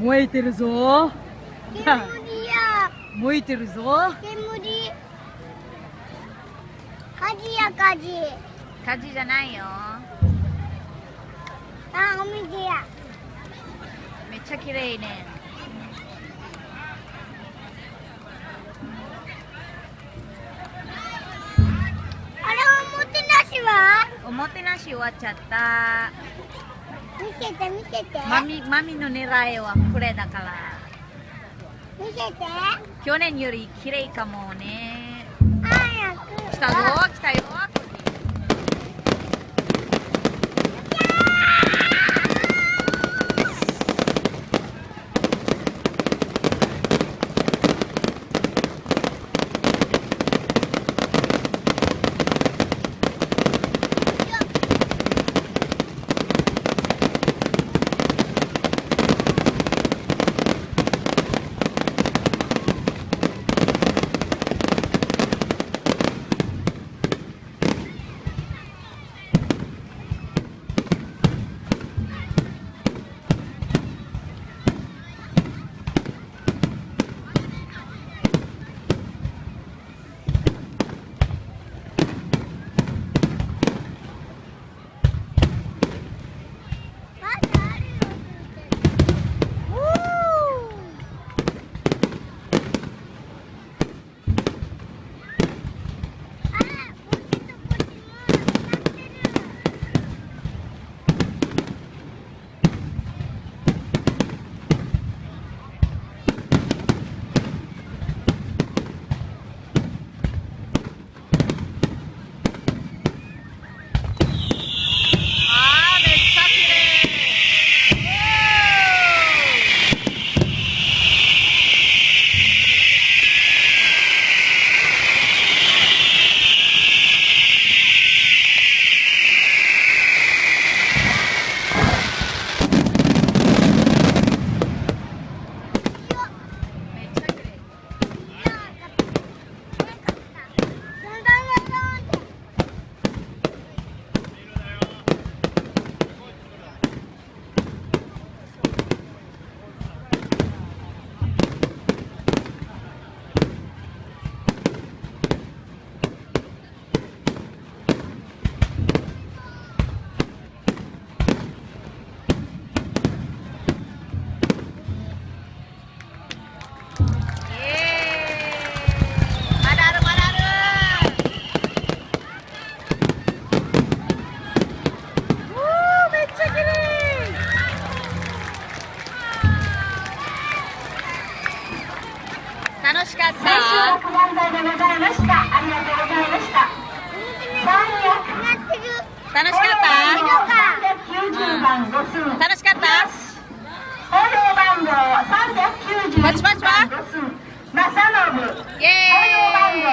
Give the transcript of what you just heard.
燃えてるぞ。煙や。燃えてるぞ。煙。火事や火事。火事じゃないよ。あ、お水や。めっちゃ綺麗ね。あれ、おもてなしは？おもてなし終わっちゃった。見せて見せて。マミの狙いはこれだから。見せて。去年より綺麗かもね。早く。来たぞ、来たよ。楽しかった。練習は不問題でございました。ありがとうございました。楽しかった。 390番ご数。楽しかった。応用番号390番ご数。正信。イエーイ。応用番号